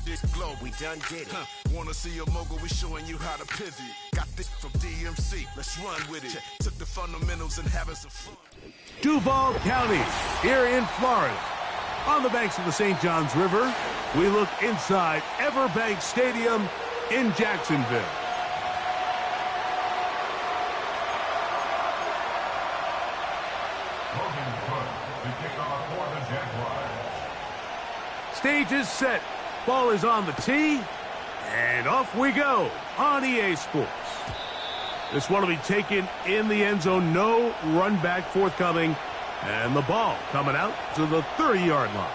This globe, we done did it. Wanna see a mogul? We showing you how to pivot. Got this from DMC. Let's run with it. Took the fundamentals and having some fun. Duval County, here in Florida. On the banks of the St. Johns River, we look inside Everbank Stadium in Jacksonville. Stage is set. Ball is on the tee. And off we go on EA Sports. This one will be taken in the end zone. No run back forthcoming. And the ball coming out to the 30-yard line.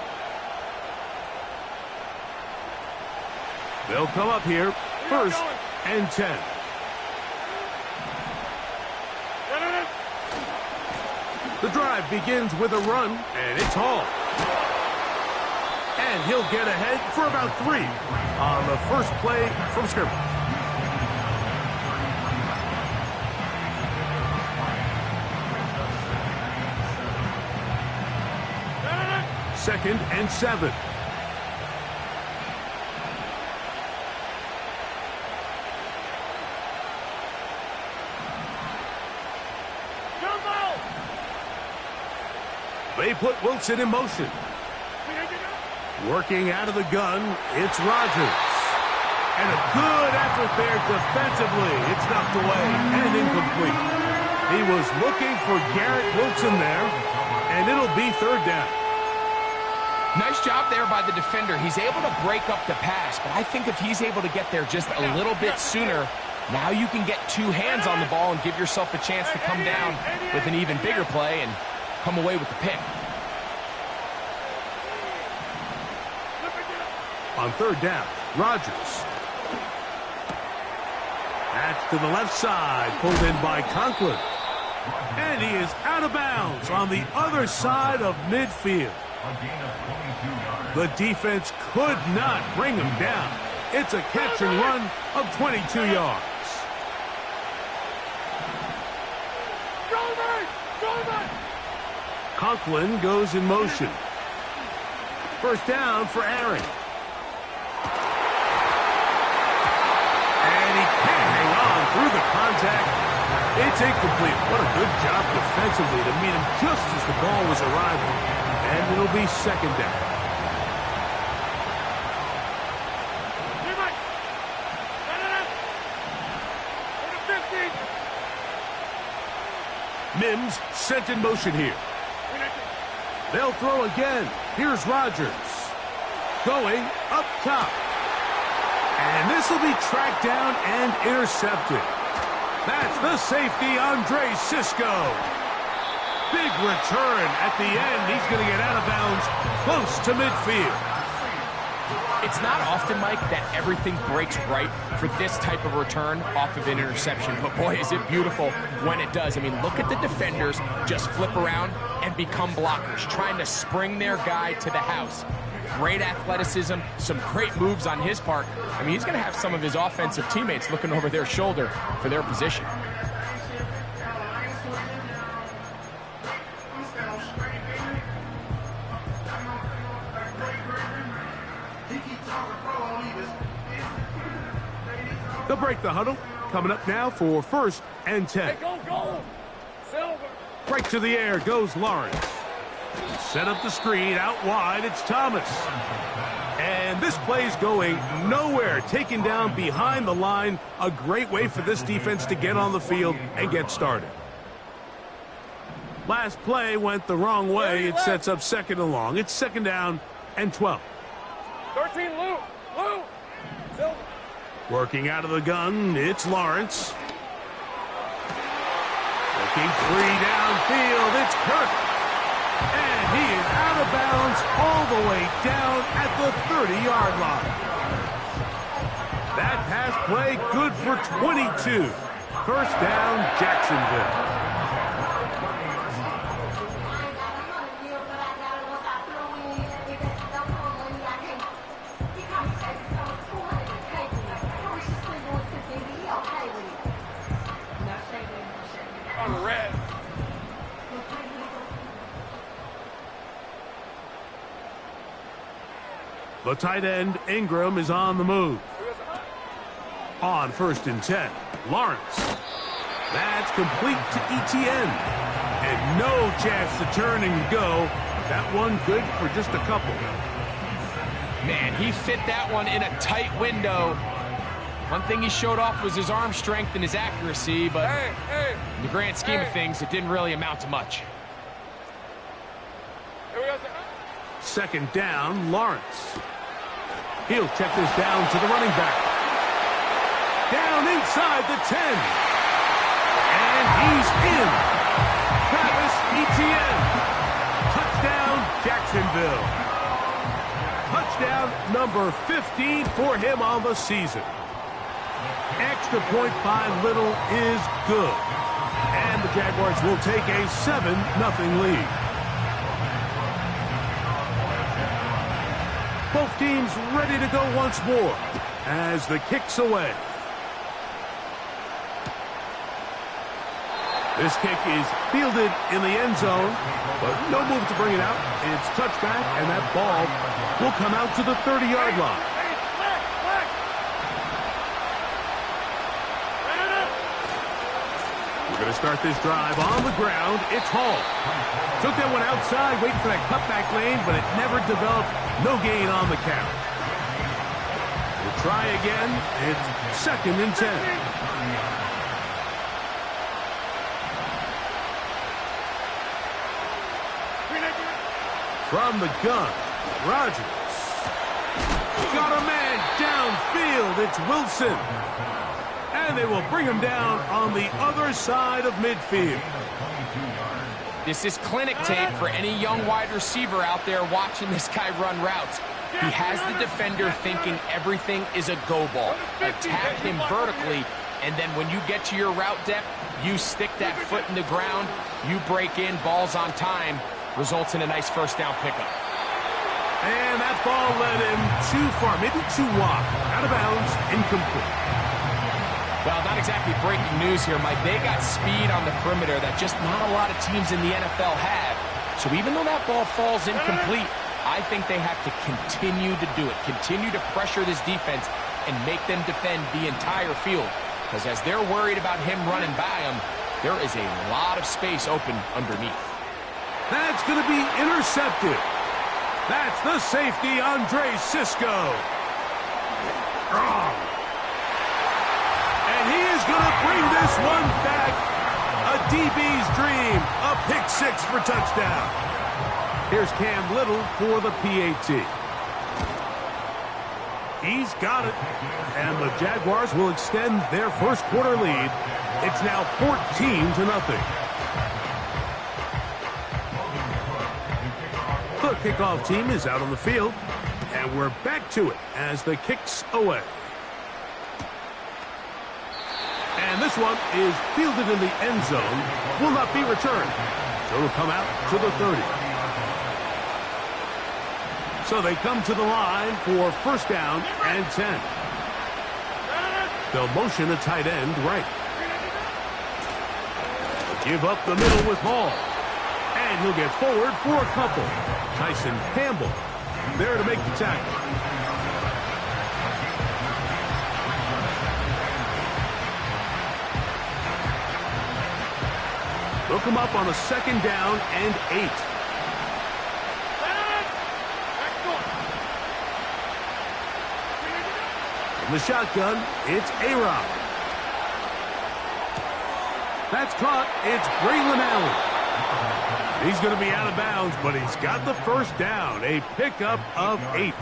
They'll come up here. First and 10. The drive begins with a run, and it's Hall. And he'll get ahead for about 3 on the first play from scrimmage. Second and 7. They put Wilson in motion. Working out of the gun, it's Rodgers. And a good effort there defensively. It's knocked away and incomplete. He was looking for Garrett Wilson there, and it'll be third down. Nice job there by the defender. He's able to break up the pass, but I think if he's able to get there just a little bit sooner, now you can get 2 hands on the ball and give yourself a chance to come down with an even bigger play and come away with the pick. On third down, Rodgers. That's to the left side, pulled in by Conklin. And he is out of bounds on the other side of midfield. The defense could not bring him down. It's a catch and run of 22 yards. Conklin goes in motion. First down for Aaron. And he can't hang on through the contact. It's incomplete. What a good job defensively to meet him just as the ball was arriving. And it'll be second down. Mims sent in motion here. They'll throw again. Here's Rodgers. Going up top. And this will be tracked down and intercepted. That's the safety, Andre Cisco. Big return at the end. He's going to get out of bounds close to midfield. It's not often, Mike, that everything breaks right for this type of return off of an interception. But, boy, is it beautiful when it does. I mean, look at the defenders just flip around and become blockers, trying to spring their guy to the house. Great athleticism, some great moves on his part. I mean, he's going to have some of his offensive teammates looking over their shoulder for their position. They'll break the huddle. Coming up now for first and 10. Hey, go! Silver! Right to the air goes Lawrence. Set up the screen. Out wide, it's Thomas. And this play's going nowhere. Taken down behind the line. A great way for this defense to get on the field and get started. Last play went the wrong way. It sets up second and long. It's second down and 12. 13, Lou! Silver! Working out of the gun, it's Lawrence. Looking free downfield, it's Kirk. And he is out of bounds all the way down at the 30-yard line. That pass play good for 22. First down, Jacksonville. The tight end, Ingram, is on the move. On 1st and 10, Lawrence. That's complete to ETN. And no chance to turn and go. That one good for just a couple. Man, he fit that one in a tight window. One thing he showed off was his arm strength and his accuracy, but in the grand scheme of things, it didn't really amount to much. 2nd down, Lawrence. He'll check this down to the running back. Down inside the 10. And he's in. Travis Etienne. Touchdown, Jacksonville. Touchdown number 15 for him on the season. Extra point by Little is good. And the Jaguars will take a 7-0 lead. Both teams ready to go once more as the kick's away. This kick is fielded in the end zone, but no move to bring it out. It's touchback, and that ball will come out to the 30-yard line. We're going to start this drive on the ground. It's Hall. Took that one outside, waiting for that cutback lane, but it never developed. No gain on the count. We'll try again. It's 2nd and 10. From the gun, Rodgers. Got a man downfield. It's Wilson. And they will bring him down on the other side of midfield. This is clinic tape for any young wide receiver out there watching this guy run routes. He has the defender thinking everything is a go ball. Attack him vertically, and then when you get to your route depth, you stick that foot in the ground, you break in, ball's on time, results in a nice 1st down pickup. And that ball led him too far, maybe too wide. Out of bounds, incomplete. Well, not exactly breaking news here, Mike. They got speed on the perimeter that just not a lot of teams in the NFL have. So even though that ball falls incomplete, I think they have to continue to do it. Continue to pressure this defense and make them defend the entire field. Because as they're worried about him running by them, there is a lot of space open underneath. That's going to be intercepted. That's the safety, Andre Cisco. Strong. And he is going to bring this one back. A DB's dream. A pick 6 for touchdown. Here's Cam Little for the PAT. He's got it. And the Jaguars will extend their 1st quarter lead. It's now 14-0. The kickoff team is out on the field. And we're back to it as the kick's away. And this one is fielded in the end zone. Will not be returned. So it'll come out to the 30. So they come to the line for 1st down and 10. They'll motion a tight end right. Give up the middle with Hall. And he'll get forward for a couple. Tyson Campbell there to make the tackle. They'll come up on a 2nd down and 8. From the shotgun, it's A-Rod. That's caught. It's Braylon Allen. He's going to be out of bounds, but he's got the 1st down. A pickup of 8.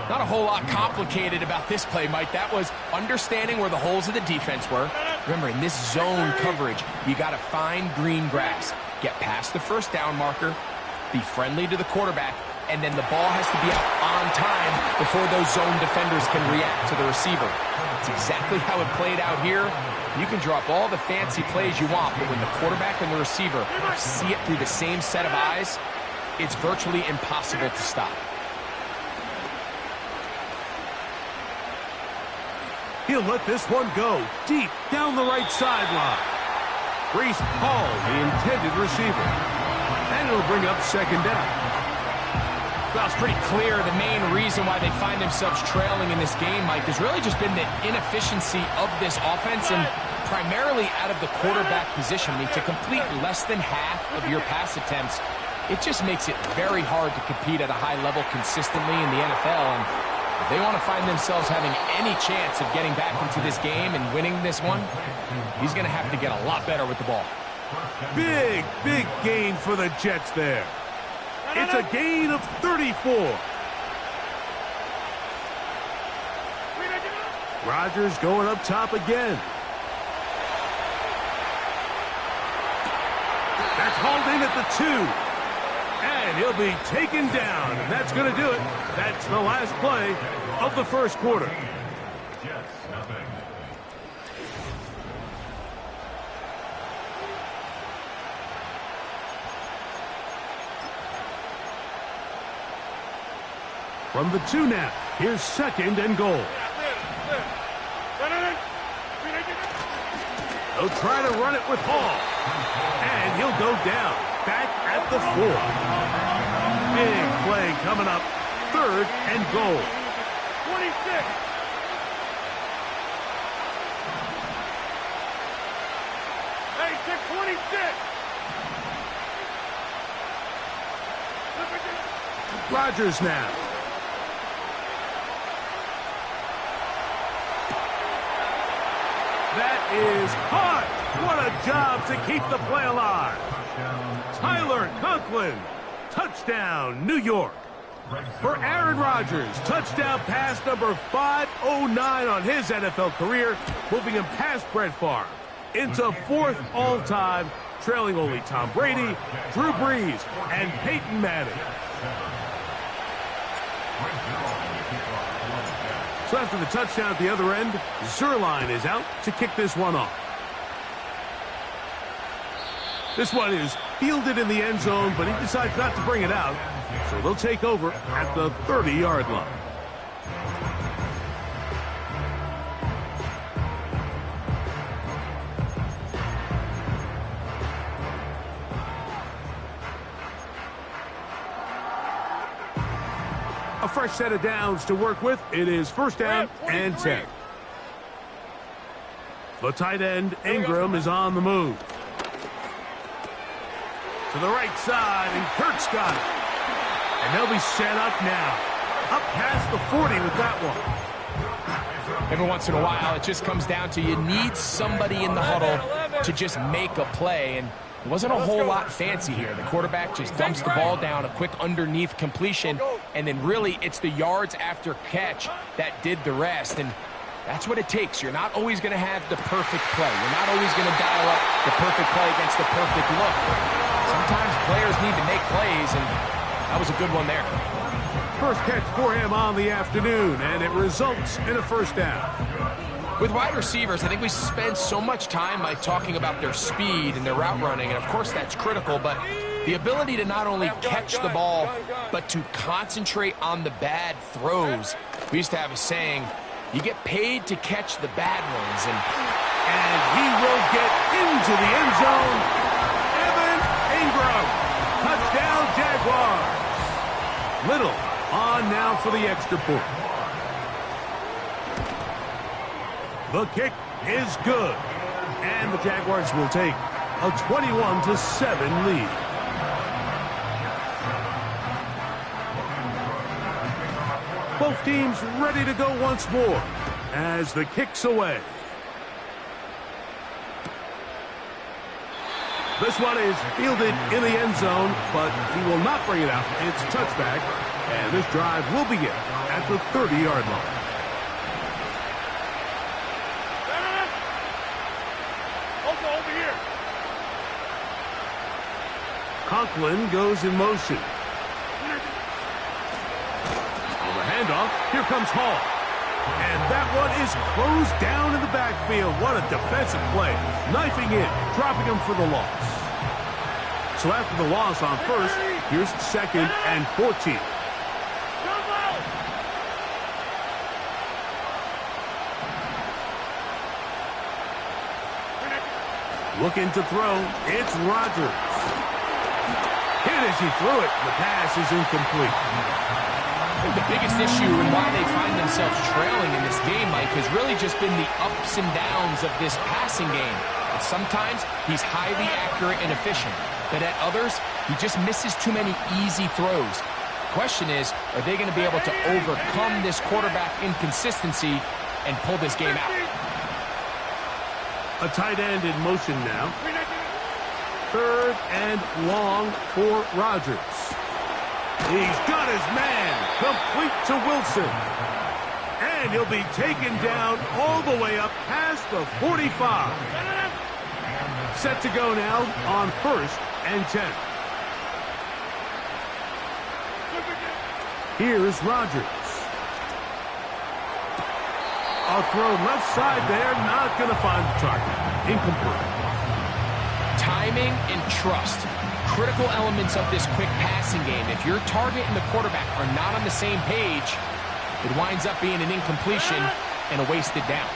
Not a whole lot complicated about this play, Mike. That was understanding where the holes of the defense were. Remember, in this zone coverage, you got to find green grass. Get past the 1st down marker, be friendly to the quarterback, and then the ball has to be out on time before those zone defenders can react to the receiver. It's exactly how it played out here. You can drop all the fancy plays you want, but when the quarterback and the receiver see it through the same set of eyes, it's virtually impossible to stop. He'll let this one go deep down the right sideline. Breece Hall, the intended receiver. And it'll bring up 2nd down. Well, it's pretty clear the main reason why they find themselves trailing in this game, Mike, has really just been the inefficiency of this offense and primarily out of the quarterback position. I mean, to complete less than half of your pass attempts, it just makes it very hard to compete at a high level consistently in the NFL. And if they want to find themselves having any chance of getting back into this game and winning this one, he's going to have to get a lot better with the ball. Big gain for the Jets there. It's a gain of 34. Rodgers going up top again. That's hauled in at the 2. And he'll be taken down. And that's going to do it. That's the last play of the first quarter. From the 2 now, here's 2nd and goal. They'll try to run it with Hall. And he'll go down, back at the 4. Big play coming up, 3rd and goal. 26. Hey, 26. Rodgers now. That is hot. What a job to keep the play alive. Tyler Conklin. Touchdown, New York. For Aaron Rodgers, touchdown pass number 509 on his NFL career, moving him past Brett Favre into 4th all-time, trailing only Tom Brady, Drew Brees, and Peyton Manning. So after the touchdown at the other end, Zuerlein is out to kick this one off. This one is fielded in the end zone, but he decides not to bring it out. So they'll take over at the 30-yard line. A fresh set of downs to work with. It is 1st down and 10. The tight end, Ingram, is on the move. To the right side, and Kirk's got it. And they'll be set up now. Up past the 40 with that one. Every once in a while, it just comes down to you need somebody in the huddle to just make a play. And it wasn't a whole lot fancy here. The quarterback just dumps the ball down, a quick underneath completion, and then really it's the yards after catch that did the rest. And that's what it takes. You're not always going to have the perfect play. You're not always going to dial up the perfect play against the perfect look. Sometimes players need to make plays, and that was a good one there. First catch for him on the afternoon, and it results in a 1st down. With wide receivers, I think we spend so much time by talking about their speed and their route running, and of course that's critical, but the ability to not only catch the ball, but to concentrate on the bad throws. We used to have a saying, you get paid to catch the bad ones, and he will get into the end zone. Evan Ingram, touchdown Jaguars. Little on now for the extra point. The kick is good, and the Jaguars will take a 21-7 lead. Both teams ready to go once more as the kick's away. This one is fielded in the end zone, but he will not bring it out. It's a touchback, and this drive will begin at the 30-yard line. Over here. Conklin goes in motion. On the handoff, here comes Hall. And that one is closed down in the backfield. What a defensive play. Knifing in, dropping him for the loss. So after the loss on 1st, here's 2nd and 14. Looking to throw, it's Rodgers. Hit And as he threw it, the pass is incomplete. I think the biggest issue and why they find themselves trailing in this game, Mike, has really just been the ups and downs of this passing game. And sometimes he's highly accurate and efficient, but at others, he just misses too many easy throws. The question is, are they going to be able to overcome this quarterback inconsistency and pull this game out? A tight end in motion now. 3rd and long for Rodgers. He's got his man, complete to Wilson. And he'll be taken down all the way up past the 45. Set to go now on 1st and 10. Here's Rodgers. A throw left side there, not going to find the target. Incomplete. Timing and trust, critical elements of this quick passing game. If your target and the quarterback are not on the same page, it winds up being an incompletion and a wasted down.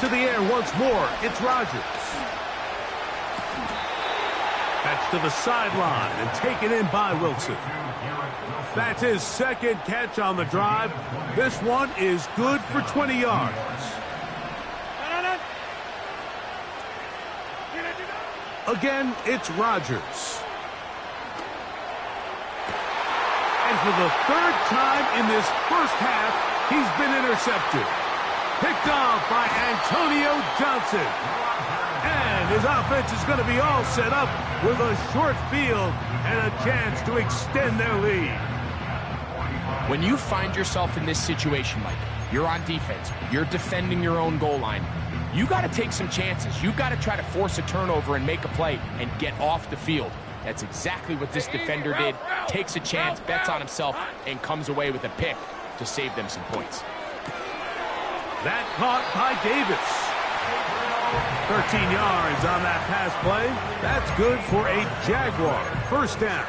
To the air once more, it's Rodgers. That's to the sideline and taken in by Wilson. That's his 2nd catch on the drive. This one is good for 20 yards. Again, it's Rodgers. And for the 3rd time in this first half, he's been intercepted. Picked off by Antonio Johnson. And his offense is going to be all set up with a short field and a chance to extend their lead. When you find yourself in this situation, Mike, you're on defense, you're defending your own goal line, you got to take some chances. You got to try to force a turnover and make a play and get off the field. That's exactly what this defender did. Takes a chance, bets on himself, and comes away with a pick to save them some points. That caught by Davis. 13 yards on that pass play. That's good for a Jaguar 1st down.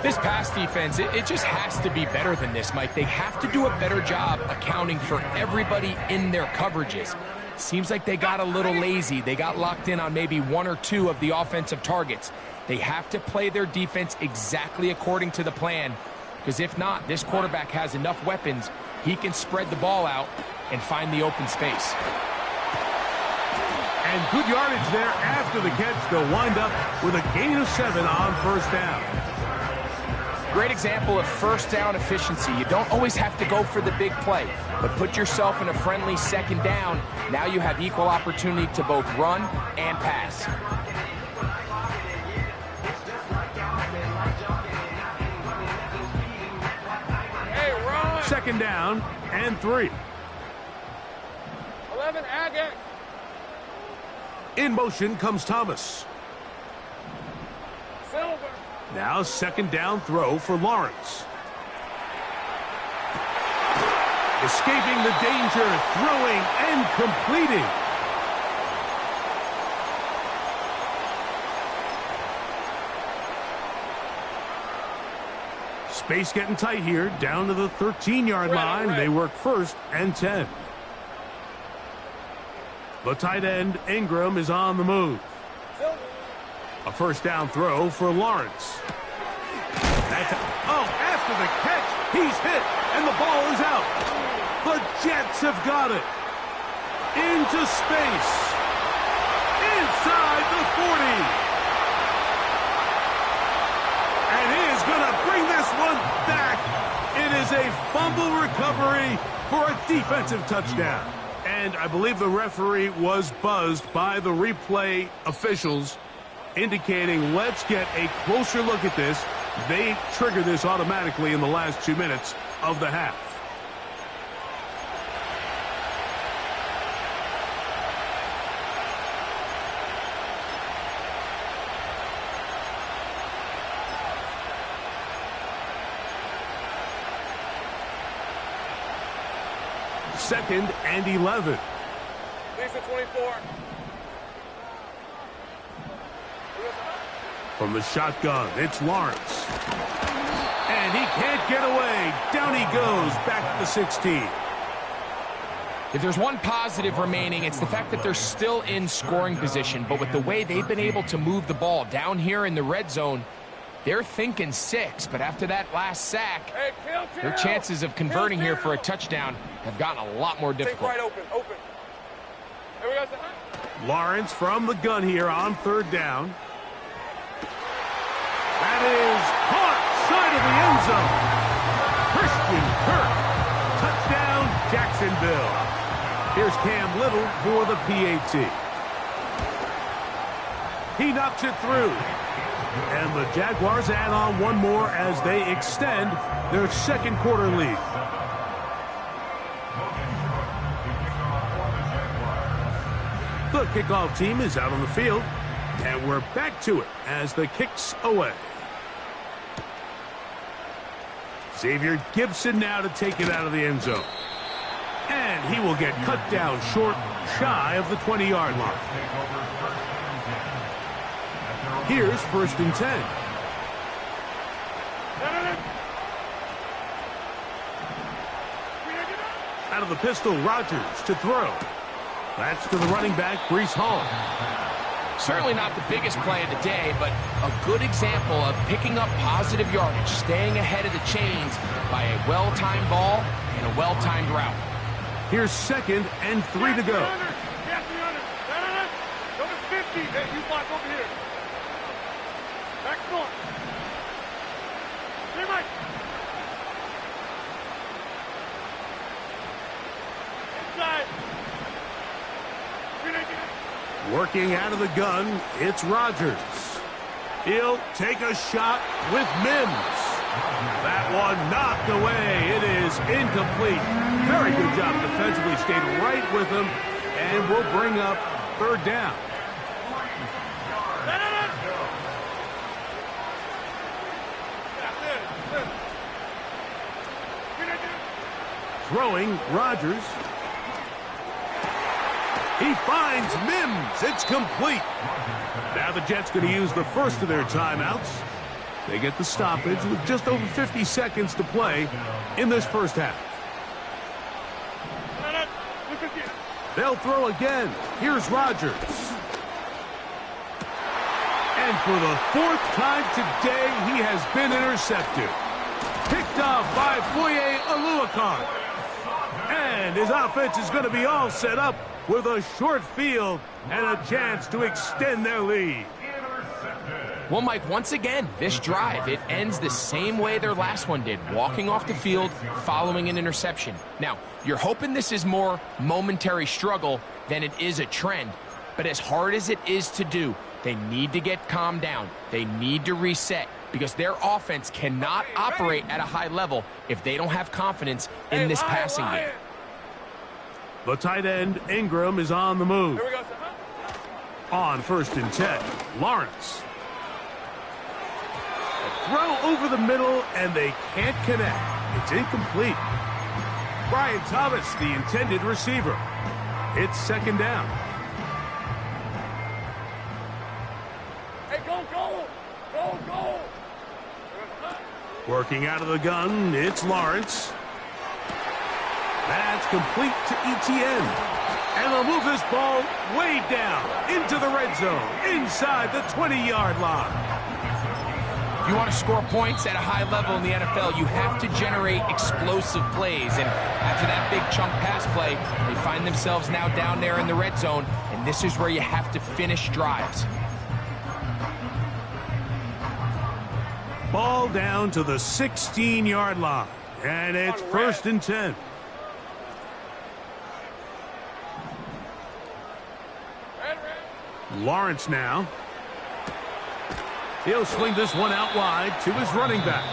This pass defense, it just has to be better than this, Mike. They have to do a better job accounting for everybody in their coverages. Seems like they got a little lazy. They got locked in on maybe 1 or 2 of the offensive targets. They have to play their defense exactly according to the plan, because if not, this quarterback has enough weapons. He can spread the ball out and find the open space. And good yardage there after the catch. They'll wind up with a gain of 7 on 1st down. Great example of 1st down efficiency. You don't always have to go for the big play, but put yourself in a friendly 2nd down. Now you have equal opportunity to both run and pass. Hey, run! 2nd down and 3. 11, Agate. In motion comes Thomas. Silver. Now 2nd down throw for Lawrence. Escaping the danger, throwing and completing. Space getting tight here, down to the 13-yard line. They work 1st and 10. The tight end, Ingram, is on the move. A 1st down throw for Lawrence. After the catch, he's hit, and the ball is out. The Jets have got it. Into space. Inside the 40. And he is going to bring this one back. It is a fumble recovery for a defensive touchdown. And I believe the referee was buzzed by the replay officials, indicating let's get a closer look at this. They trigger this automatically in the last 2 minutes of the half. Second and 11. Lisa 24. From the shotgun, it's Lawrence. And he can't get away. Down he goes, back to the 16. If there's one positive remaining, it's the fact that they're still in scoring position. But with the way they've been able to move the ball down here in the red zone, they're thinking 6. But after that last sack, their chances of converting here for a touchdown have gotten a lot more difficult. Right open. Here we go. Lawrence from the gun here on 3rd down. That is caught side of the end zone. Christian Kirk. Touchdown, Jacksonville. Here's Cam Little for the PAT. He knocks it through. And the Jaguars add on one more as they extend their 2nd quarter lead. The kickoff team is out on the field, and we're back to it as the kick's away. Xavier Gibson now to take it out of the end zone. And he will get cut down short, shy of the 20-yard line. Here's 1st and 10. Out of the pistol, Rodgers to throw. That's to the running back, Breece Hall. Certainly not the biggest play of the day, but a good example of picking up positive yardage, staying ahead of the chains by a well-timed ball and a well-timed route. Here's 2nd and 3 to go. Number 50, you block over here. Back north. Hey, Mike. Inside. Working out of the gun, it's Rodgers. He'll take a shot with Mims. That one knocked away. It is incomplete. Very good job defensively. Stayed right with him, and will bring up 3rd down. Throwing, Rodgers. He finds Mims. It's complete. Now the Jets going to use the first of their timeouts. They get the stoppage with just over 50 seconds to play in this first half. They'll throw again. Here's Rodgers. And for the 4th time today, he has been intercepted. Picked off by Foye Oluokun. And his offense is going to be all set up with a short field and a chance to extend their lead. Well, Mike, once again, this drive, it ends the same way their last one did, walking off the field, following an interception. Now, you're hoping this is more momentary struggle than it is a trend, but as hard as it is to do, they need to get calmed down. They need to reset because their offense cannot operate at a high level if they don't have confidence in this passing game. The tight end, Ingram, is on the move. Here we go. On 1st and 10, Lawrence. A throw over the middle, and they can't connect. It's incomplete. Brian Thomas, the intended receiver. It's 2nd down. Hey, go. Working out of the gun, it's Lawrence. That's complete to Etienne. And they'll move this ball way down into the red zone, inside the 20-yard line. If you want to score points at a high level in the NFL, you have to generate explosive plays. And after that big chunk pass play, they find themselves now down there in the red zone, and this is where you have to finish drives. Ball down to the 16-yard line, and it's 1st and 10. Lawrence now. He'll swing this one out wide to his running back.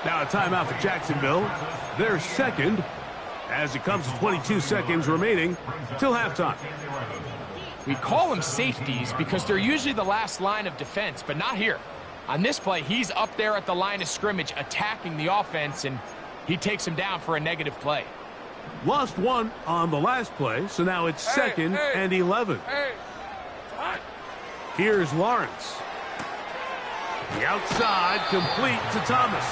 Now a timeout for Jacksonville. Their 2nd, as it comes to 22 seconds remaining till halftime. We call them safeties because they're usually the last line of defense, but not here. On this play, he's up there at the line of scrimmage attacking the offense, and he takes him down for a negative play. Lost one on the last play, so now it's 2nd and 11. Here's Lawrence. The outside, complete to Thomas.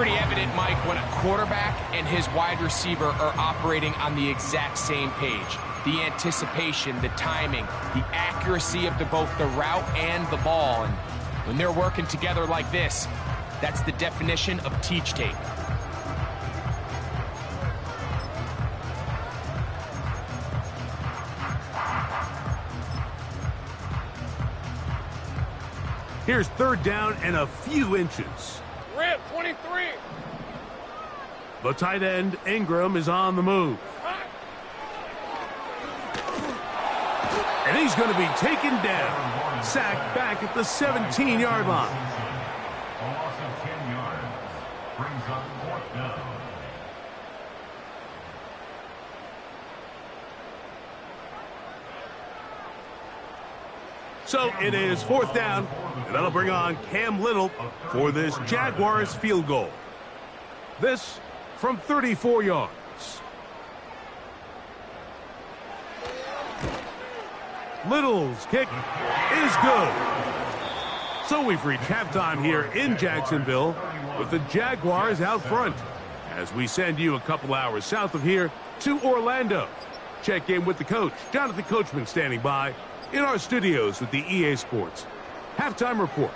pretty evident, Mike, when a quarterback and his wide receiver are operating on the exact same page. The anticipation, the timing, the accuracy of both the route and the ball. And when they're working together like this, that's the definition of teach tape. Here's third down and a few inches. Red 23. The tight end, Ingram, is on the move. And he's going to be taken down. Sacked back at the 17-yard line. A loss of 10 yards brings up fourth down. So it is fourth down, and that'll bring on Cam Little for this Jaguars field goal. This from 34 yards. Little's kick is good. So we've reached halftime here in Jacksonville with the Jaguars out front as we send you a couple hours south of here to Orlando. Check in with the coach, Jonathan Coachman, standing by in our studios with the EA Sports Halftime Report.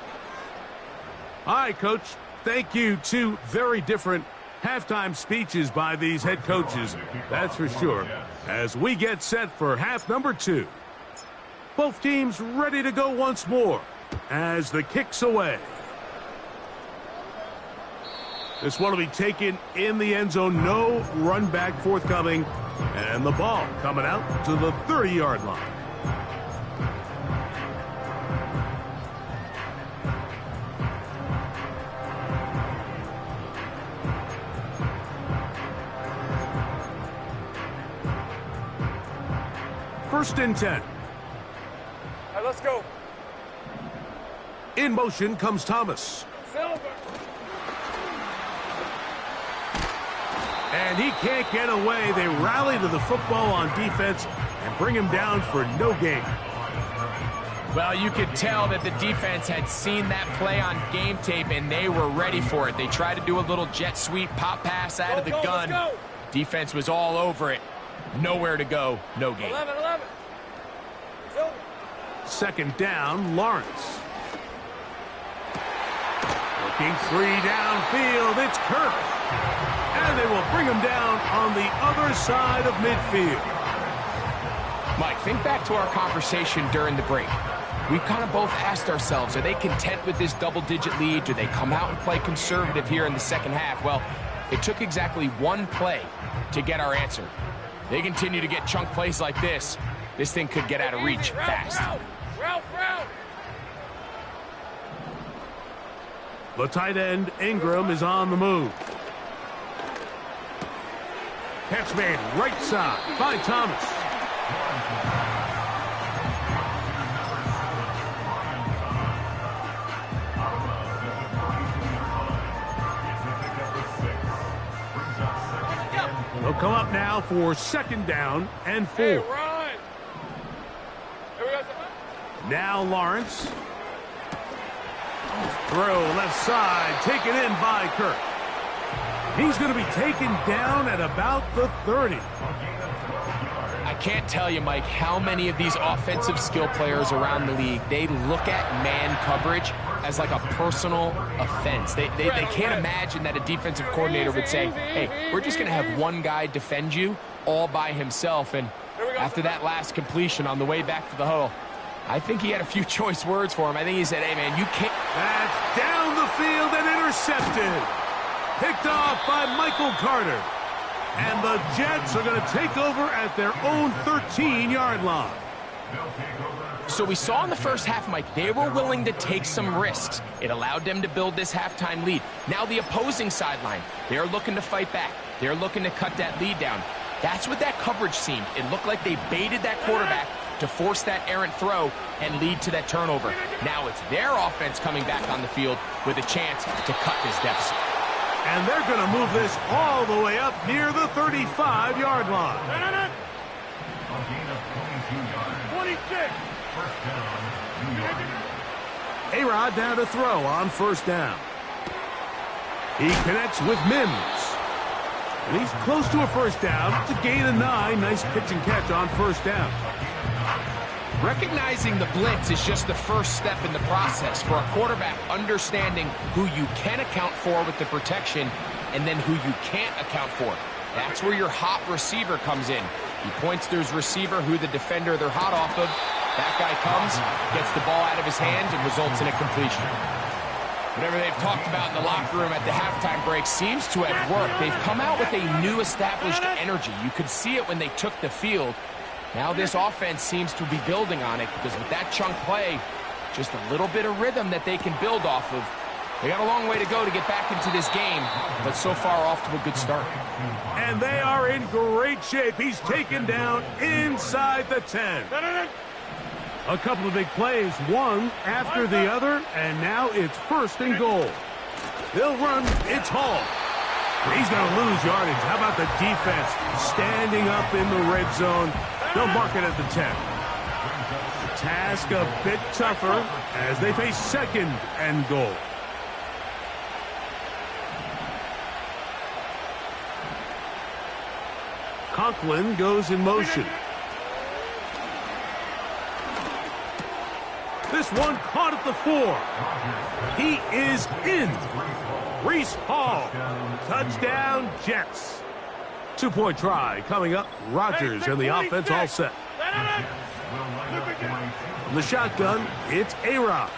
All right, Coach, thank you. Two very different halftime speeches by these head coaches, that's for sure, as we get set for half number 2. Both teams ready to go once more as the kick's away. This one will be taken in the end zone. No run back forthcoming. And the ball coming out to the 30-yard line. First and 10. All right, let's go. In motion comes Thomas. Silver. And he can't get away. They rally to the football on defense and bring him down for no gain. Well, you could tell that the defense had seen that play on game tape, and they were ready for it. They tried to do a little jet sweep pop pass out of the gun. Defense was all over it. Nowhere to go, no gain. 11. Silver. Second down, Lawrence. Looking free downfield, it's Kirk. And they will bring him down on the other side of midfield. Mike, think back to our conversation during the break. We kind of both asked ourselves, are they content with this double-digit lead? Do they come out and play conservative here in the second half? Well, it took exactly one play to get our answer. They continue to get chunk plays like this. This thing could get out of reach fast. Route. The tight end, Ingram, is on the move. Catch made right side by Thomas. They'll come up now for second down and 4. Hey, Ryan. Here we go. Now Lawrence. Throw left side, taken in by Kirk. He's going to be taken down at about the 30. I can't tell you, Mike, how many of these offensive skill players around the league, they look at man coverage as like a personal offense. They can't imagine that a defensive coordinator would say, hey, we're just going to have one guy defend you all by himself. And after that last completion on the way back to the huddle, I think he had a few choice words for him. I think he said, hey, man, you can't. That's down the field and intercepted. Picked off by Michael Carter. And the Jets are going to take over at their own 13-yard line. So we saw in the first half, Mike, they were willing to take some risks. It allowed them to build this halftime lead. Now the opposing sideline, they're looking to fight back. They're looking to cut that lead down. That's what that coverage seemed. It looked like they baited that quarterback to force that errant throw and lead to that turnover. Now it's their offense coming back on the field with a chance to cut this deficit. And they're going to move this all the way up near the 35-yard line. A gain of 22 yards. 26. First down, New York. A-Rod down to throw on first down. He connects with Mims. And he's close to a first down. It's a gain of 9. Nice pitch and catch on first down. Recognizing the blitz is just the first step in the process for a quarterback understanding who you can account for with the protection and then who you can't account for. That's where your hot receiver comes in. He points to his receiver who the defender they're hot off of. That guy comes, gets the ball out of his hands, and results in a completion. Whatever they've talked about in the locker room at the halftime break seems to have worked. They've come out with a new established energy. You could see it when they took the field. Now this offense seems to be building on it because with that chunk play, just a little bit of rhythm that they can build off of. They got a long way to go to get back into this game, but so far off to a good start. And they are in great shape. He's taken down inside the 10. A couple of big plays, one after the other, and now it's first and goal. They'll run, it's Hall. He's going to lose yardage. How about the defense standing up in the red zone? They'll mark it at the 10. The task a bit tougher as they face second and goal. Conklin goes in motion. This one caught at the 4. He is in. Breece Hall. Touchdown, Jets. 2-point try coming up. Rodgers and the offense all set. From the shotgun, it's A-Rod.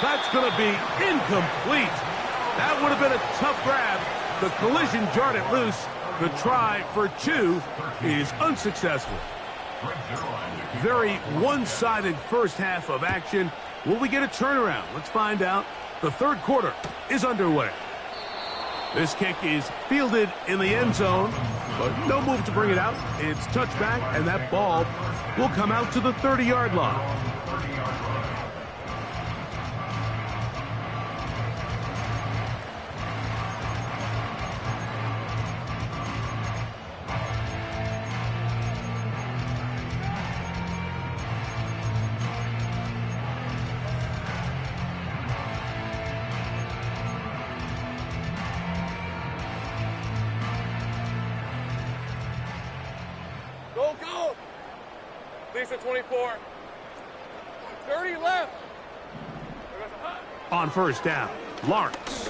That's going to be incomplete. That would have been a tough grab. The collision jarred it loose. The try for 2 is unsuccessful. Very one-sided first half of action. Will we get a turnaround? Let's find out. The third quarter is underway. This kick is fielded in the end zone, but no move to bring it out. It's touchback, and that ball will come out to the 30-yard line. Go! Lisa 24. 30 left. On first down, Lawrence.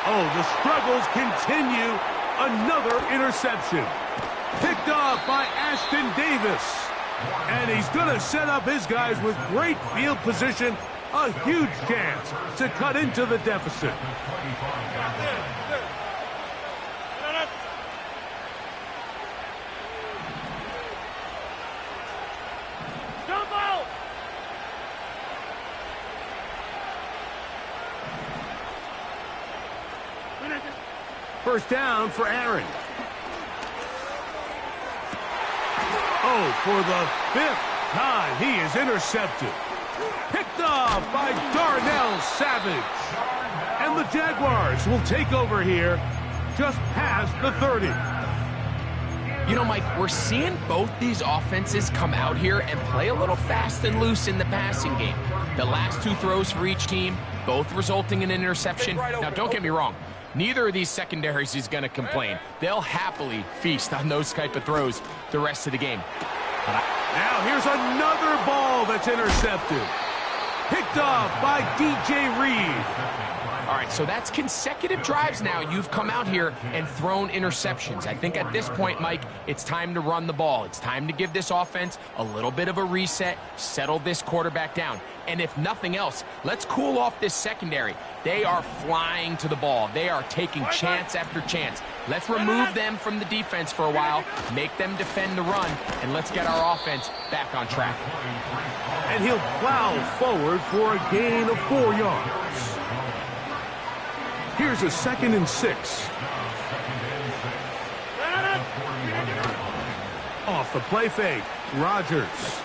Oh, the struggles continue. Another interception. Picked off by Ashton Davis. And he's going to set up his guys with great field position. A huge chance to cut into the deficit. First down for Aaron. Oh, for the 5th time, he is intercepted. Picked off by Darnell Savage. And the Jaguars will take over here just past the 30. You know, Mike, we're seeing both these offenses come out here and play a little fast and loose in the passing game. The last 2 throws for each team, both resulting in an interception. Now, don't get me wrong. Neither of these secondaries is going to complain. They'll happily feast on those type of throws the rest of the game. Now here's another ball that's intercepted. Picked off by DJ Reed. All right, so that's consecutive drives now. You've come out here and thrown interceptions. I think at this point, Mike, it's time to run the ball. It's time to give this offense a little bit of a reset, settle this quarterback down. And if nothing else, let's cool off this secondary. They are flying to the ball. They are taking chance after chance. Let's remove them from the defense for a while, make them defend the run, and let's get our offense back on track. And he'll plow forward for a gain of 4 yards. Here's a 2nd and 6. Off the play fake, Rodgers.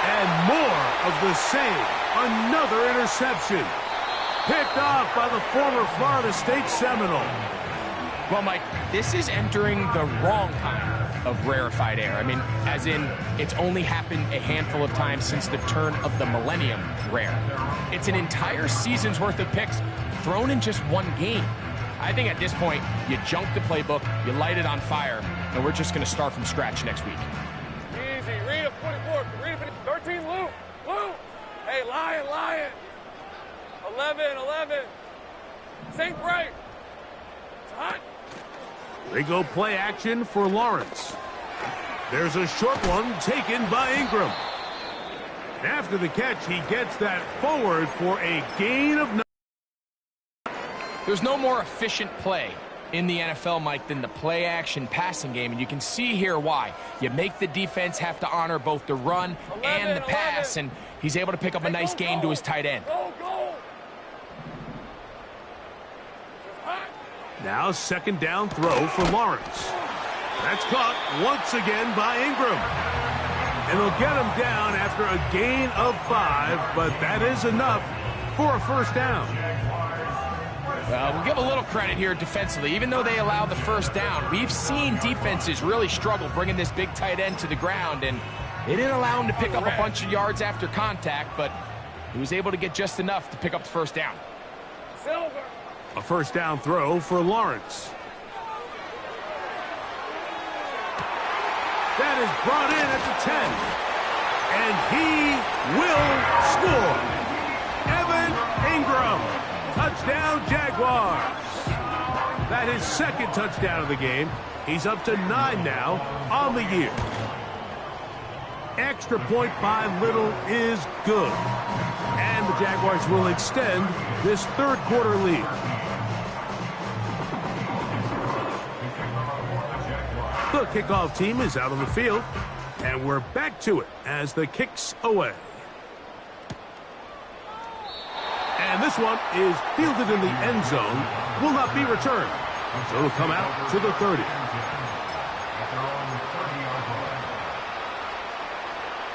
And more of the same. Another interception. Picked off by the former Florida State Seminole. Well, Mike, this is entering the wrong time. of rarefied air. I mean, as in, it's only happened a handful of times since the turn of the millennium rare. It's an entire season's worth of picks thrown in just one game. I think at this point, you junk the playbook, you light it on fire, and we're just going to start from scratch next week. Easy. Read a 44. Read a 13. Luke. Luke. Hey, Lion. 11. St. Bright. It's hot. They go play action for Lawrence. There's a short one taken by Ingram. And after the catch, he gets that forward for a gain of 9. There's no more efficient play in the NFL, Mike, than the play-action passing game, and you can see here why. You make the defense have to honor both the run and the pass, and he's able to pick up a nice gain to his tight end. Go. Now second down throw for Lawrence. That's caught once again by Ingram. And they'll get him down after a gain of 5, but that is enough for a first down. We'll give a little credit here defensively. Even though they allow the first down, we've seen defenses really struggle bringing this big tight end to the ground, and they didn't allow him to pick up a bunch of yards after contact, but he was able to get just enough to pick up the first down. Silver. A first down throw for Lawrence. That is brought in at the 10. And he will score. Evan Ingram. Touchdown, Jaguars. That is second touchdown of the game. He's up to 9 now on the year. Extra point by Little is good. And the Jaguars will extend this third quarter lead. The kickoff team is out on the field, and we're back to it as the kick's away. And this one is fielded in the end zone, will not be returned. So it'll come out to the 30.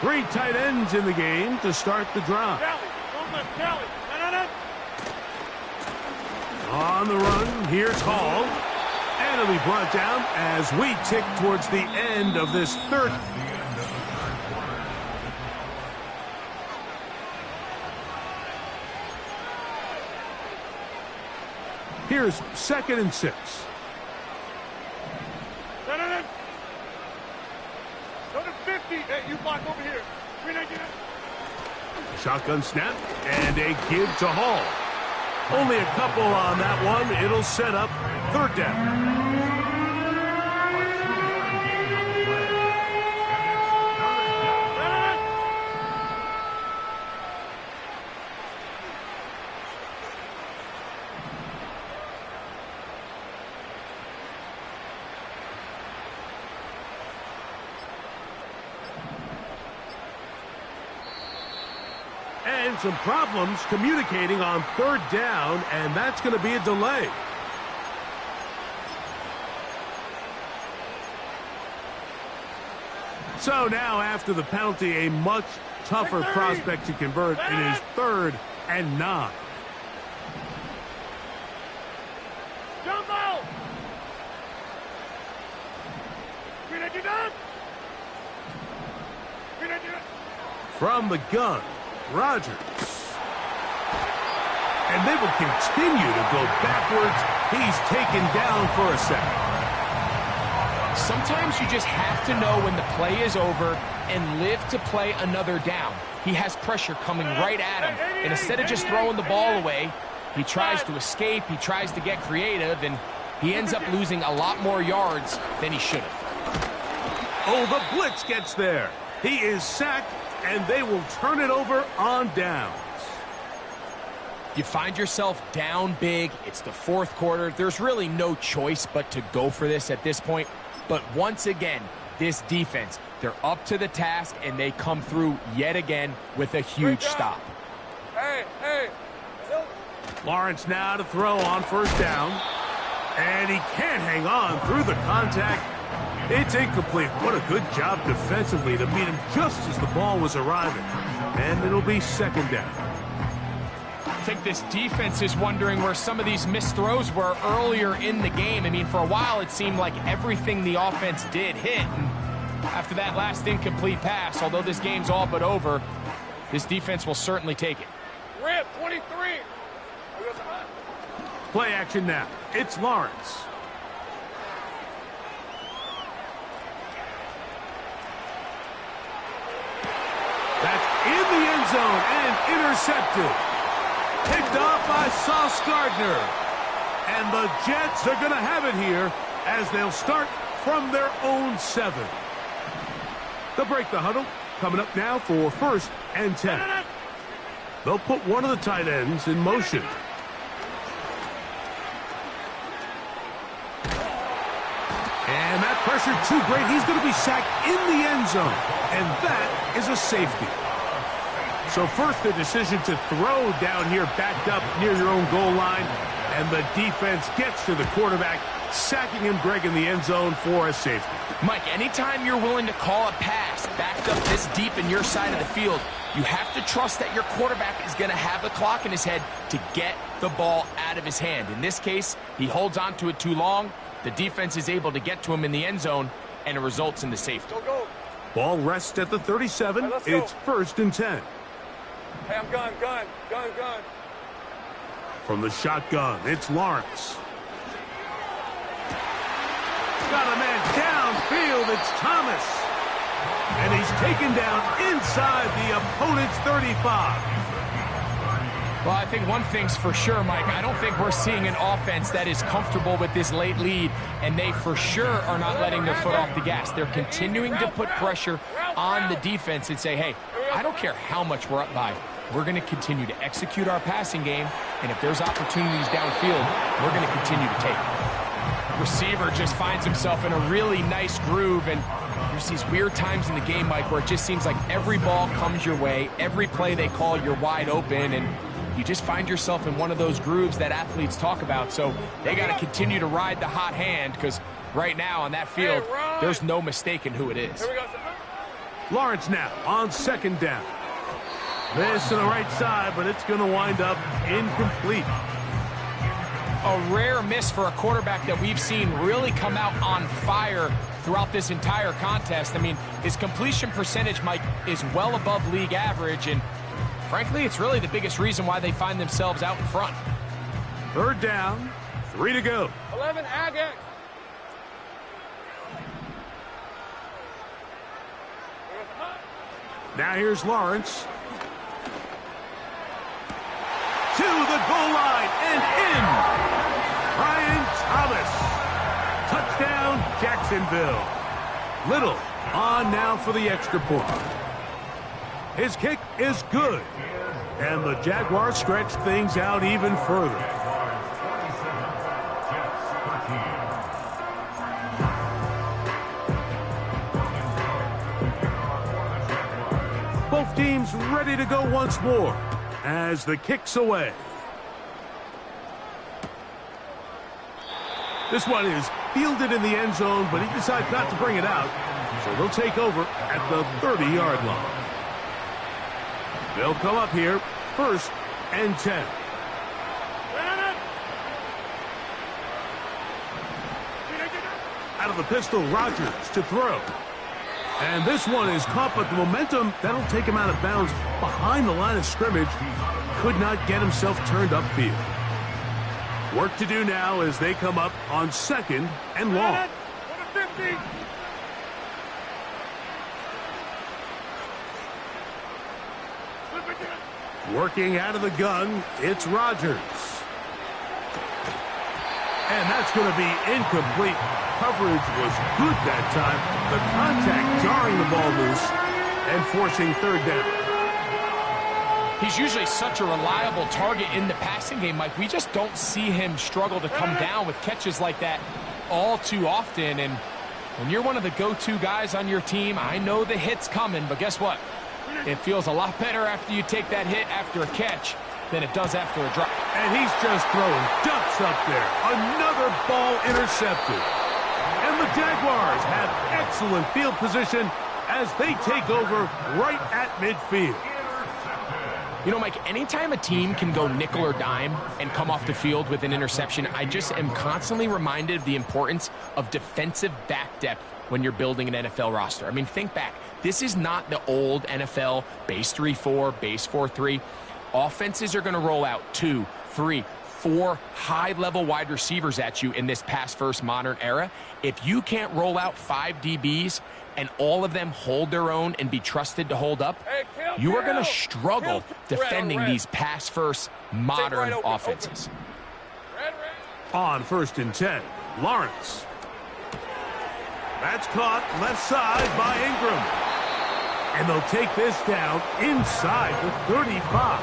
3 tight ends in the game to start the drive. Kelly. No. On the run, here's Hall. And it'll be brought down as we tick towards the end of this third. Here's 2nd and 6. No. Go to 50. Hey, you block over here. Shotgun snap and a give to Hall. Only a couple on that one. It'll set up third down. And some problems communicating on third down, and that's going to be a delay. So now, after the penalty, a much tougher prospect to convert. It is 3rd and 9. Jump out! From the gun, Rodgers. And they will continue to go backwards. He's taken down for a second. Sometimes you just have to know when the play is over and live to play another down. He has pressure coming right at him. And instead of just throwing the ball away, he tries to escape, he tries to get creative, and he ends up losing a lot more yards than he should have. Oh, the blitz gets there. He is sacked, and they will turn it over on downs. You find yourself down big. It's the fourth quarter. There's really no choice but to go for this at this point. But once again, this defense, they're up to the task, and they come through yet again with a huge stop. Hey. Lawrence now to throw on first down. And he can't hang on through the contact. It's incomplete. What a good job defensively to meet him just as the ball was arriving. And it'll be second down. think this defense is wondering where some of these missed throws were earlier in the game. I mean, for a while it seemed like everything the offense did hit. And after that last incomplete pass, although this game's all but over, this defense will certainly take it. Rip, 23. Play action now. It's Lawrence. That's in the end zone and intercepted. Picked off by Sauce Gardner. And the Jets are going to have it here as they'll start from their own 7. They'll break the huddle. Coming up now for 1st and 10. They'll put one of the tight ends in motion. And that pressure too great. He's going to be sacked in the end zone. And that is a safety. So first, the decision to throw down here backed up near your own goal line. And the defense gets to the quarterback, sacking him, Greg, in the end zone for a safety. Mike, anytime you're willing to call a pass backed up this deep in your side of the field, you have to trust that your quarterback is going to have the clock in his head to get the ball out of his hand. In this case, he holds on to it too long. The defense is able to get to him in the end zone, and it results in the safety. Go. Ball rests at the 37. It's 1st and 10. Hey, I'm gun. From the shotgun, it's Lawrence. Got a man downfield. It's Thomas. And he's taken down inside the opponent's 35. Well, I think one thing's for sure, Mike. I don't think we're seeing an offense that is comfortable with this late lead, and they for sure are not letting their foot off the gas. They're continuing to put pressure on the defense and say, hey, I don't care how much we're up by. We're going to continue to execute our passing game, and if there's opportunities downfield, we're going to continue to take them. Receiver just finds himself in a really nice groove, and there's these weird times in the game, Mike, where it just seems like every ball comes your way, every play they call, you're wide open, and you just find yourself in one of those grooves that athletes talk about. So they got to continue to ride the hot hand, because right now on that field, there's no mistaking who it is. Lawrence now on 2nd down. This to the right side, but it's going to wind up incomplete. A rare miss for a quarterback that we've seen really come out on fire throughout this entire contest. I mean, his completion percentage, Mike, is well above league average, and frankly, it's really the biggest reason why they find themselves out in front. 3rd down, 3 to go. 11 Agate. Now here's Lawrence. To the goal line and in. Brian Thomas. Touchdown, Jacksonville. Little on now for the extra point. His kick is good. And the Jaguars stretch things out even further. Both teams ready to go once more as the kick's away. This one is fielded in the end zone, but he decides not to bring it out. So they'll take over at the 30-yard line. They'll come up here, 1st and 10. Out of the pistol, Rodgers to throw. And this one is caught, but the momentum, that'll take him out of bounds behind the line of scrimmage. Could not get himself turned upfield. Work to do now as they come up on 2nd and long. Working out of the gun, it's Rodgers. And that's going to be incomplete. Coverage was good that time. The contact jarring the ball loose and forcing 3rd down. He's usually such a reliable target in the passing game, Mike. We just don't see him struggle to come down with catches like that all too often. And when you're one of the go-to guys on your team, I know the hit's coming, but guess what? It feels a lot better after you take that hit after a catch than it does after a drop. And he's just throwing ducks up there. Another ball intercepted. And the Jaguars have excellent field position as they take over right at midfield. You know, Mike, anytime a team can go nickel or dime and come off the field with an interception, I just am constantly reminded of the importance of defensive back depth when you're building an NFL roster. I mean, think back. This is not the old NFL base 3-4, base 4-3. Offenses are going to roll out 2, 3, 4 high-level wide receivers at you in this pass-first modern era. If you can't roll out 5 DBs and all of them hold their own and be trusted to hold up, you are going to struggle defending these pass-first modern offenses. On 1st and 10, Lawrence. That's caught left side by Ingram. And they'll take this down inside the 35.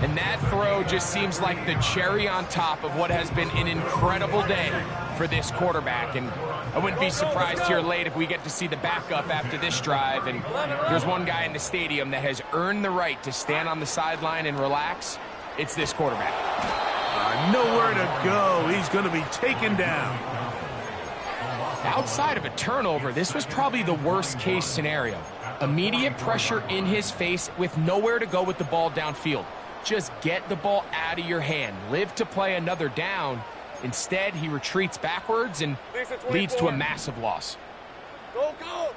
And that throw just seems like the cherry on top of what has been an incredible day for this quarterback. And I wouldn't be surprised here late if we get to see the backup after this drive. And there's one guy in the stadium that has earned the right to stand on the sideline and relax. It's this quarterback. Nowhere to go. He's going to be taken down. Outside of a turnover, this was probably the worst-case scenario. Immediate pressure in his face with nowhere to go with the ball downfield. Just get the ball out of your hand. Live to play another down. Instead, he retreats backwards and leads to a massive loss. Go, go!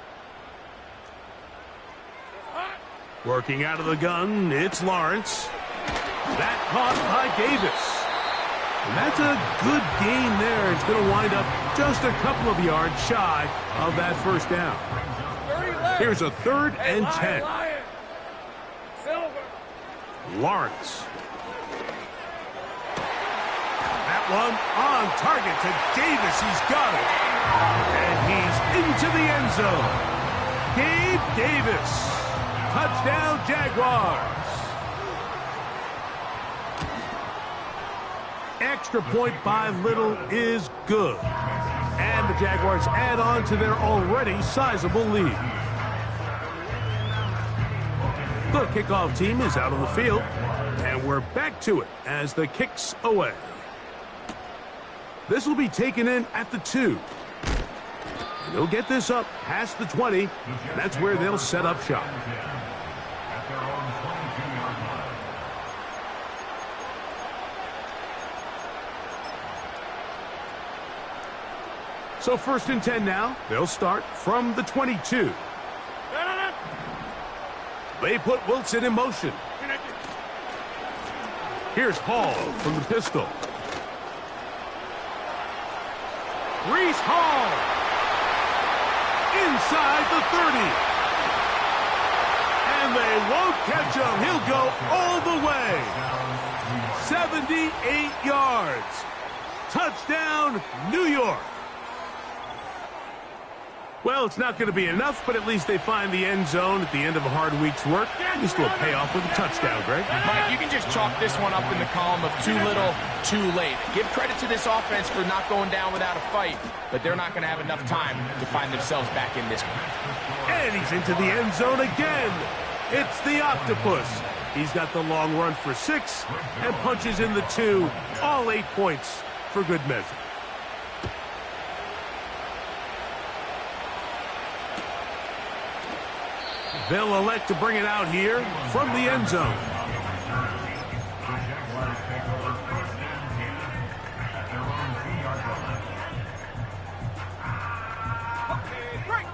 Working out of the gun, it's Lawrence. That caught by Davis. And that's a good gain there. It's going to wind up just a couple of yards shy of that first down. Here's a 3rd and 10. Lawrence. That one on target to Davis. He's got it. And he's into the end zone. Gabe Davis. Touchdown, Jaguars. Extra point by Little is good. And the Jaguars add on to their already sizable lead. The kickoff team is out on the field, and we're back to it as the kick's away. This will be taken in at the 2. And they'll get this up past the 20, and that's where they'll set up shop. At their own 22-yard line. So 1st and 10 now. They'll start from the 22. They put Wilson in motion. Here's Hall from the pistol. Breece Hall. Inside the 30. And they won't catch him. He'll go all the way. 78 yards. Touchdown, New York. Well, it's not going to be enough, but at least they find the end zone at the end of a hard week's work. This will pay off with a touchdown, Greg. Mike, you can just chalk this one up in the column of too little, too late. Give credit to this offense for not going down without a fight, but they're not going to have enough time to find themselves back in this one. And he's into the end zone again. It's the Octopus. He's got the long run for 6 and punches in the 2. All 8 points for good measure. They'll elect to bring it out here from the end zone.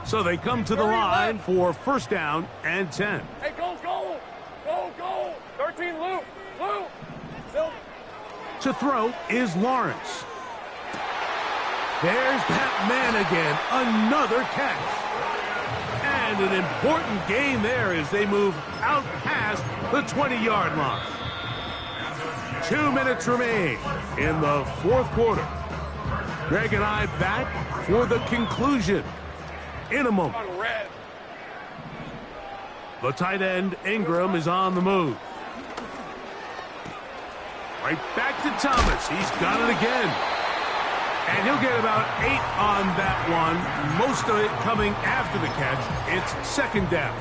So they come to the line for 1st down and 10. Hey, go, go! Go, go! 13, Lou! Lou! Silver. To throw is Lawrence. There's that man again. Another catch. And an important gain there as they move out past the 20-yard line. 2 minutes remain in the 4th quarter. Greg and I back for the conclusion in a moment. The tight end, Ingram, is on the move. Right back to Thomas. He's got it again. And he'll get about 8 on that one. Most of it coming after the catch. It's 2nd down.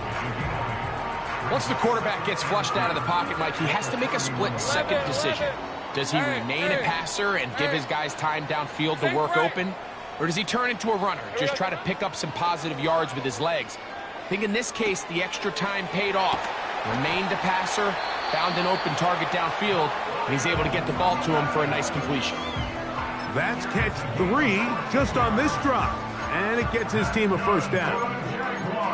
Once the quarterback gets flushed out of the pocket, Mike, he has to make a split-second decision. Does he remain a passer and give his guys time downfield to work open? Or does he turn into a runner, just try to pick up some positive yards with his legs? I think in this case, the extra time paid off. remained a passer, found an open target downfield, and he's able to get the ball to him for a nice completion. That's catch 3 just on this drive, and it gets his team a first down.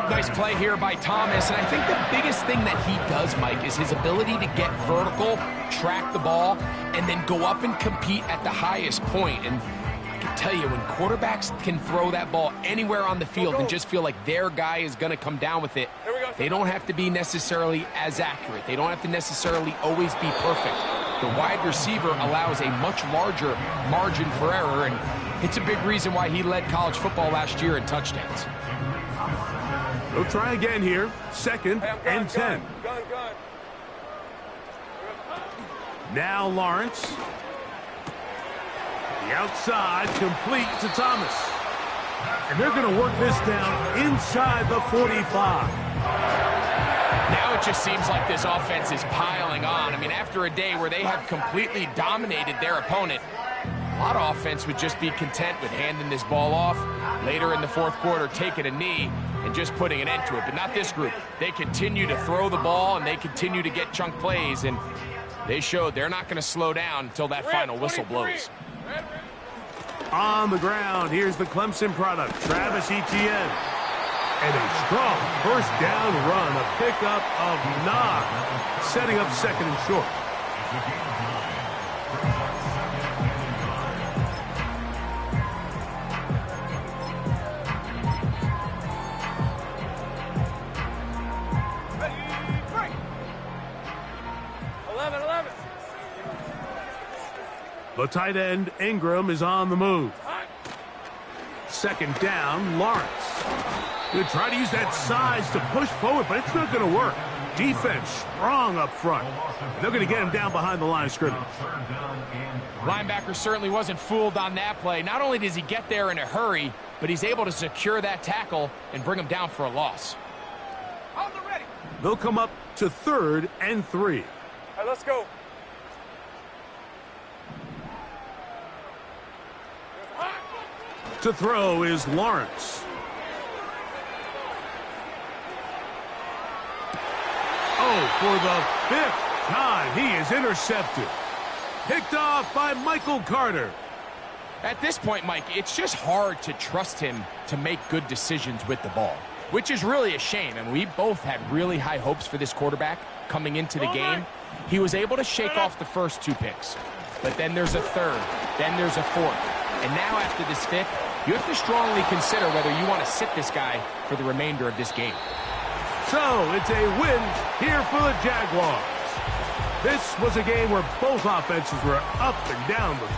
Nice play here by Thomas, and I think the biggest thing that he does, Mike, is his ability to get vertical, track the ball, and then go up and compete at the highest point. And I can tell you, when quarterbacks can throw that ball anywhere on the field and just feel like their guy is going to come down with it, they don't have to be necessarily as accurate. They don't have to necessarily always be perfect. The wide receiver allows a much larger margin for error, and it's a big reason why he led college football last year in touchdowns. They'll try again here. Second and 10. Gun. Now Lawrence. The outside, complete to Thomas. And they're going to work this down inside the 45. Now it just seems like this offense is piling on. I mean, after a day where they have completely dominated their opponent, a lot of offense would just be content with handing this ball off. Later in the fourth quarter, taking a knee and just putting an end to it. But not this group. They continue to throw the ball, and they continue to get chunk plays, and they showed they're not going to slow down until that final whistle blows. On the ground, here's the Clemson product, Travis Etienne. And a strong first down run, a pickup of 9, setting up second and short. The tight end, Ingram, is on the move. Second down, Lawrence. Going to try to use that size to push forward, but it's not going to work. Defense strong up front. They're going to get him down behind the line of scrimmage. Linebacker certainly wasn't fooled on that play. Not only does he get there in a hurry, but he's able to secure that tackle and bring him down for a loss. They'll come up to third and 3. All right, let's go. To throw is Lawrence. Oh, for the 5th time, he is intercepted. Picked off by Michael Carter. At this point, Mike, it's just hard to trust him to make good decisions with the ball, which is really a shame. And we both had really high hopes for this quarterback coming into the game. He was able to shake off the first 2 picks, but then there's a 3rd, then there's a 4th. And now after this 5th, you have to strongly consider whether you want to sit this guy for the remainder of this game. So it's a win here for the Jaguars. This was a game where both offenses were up and down the field.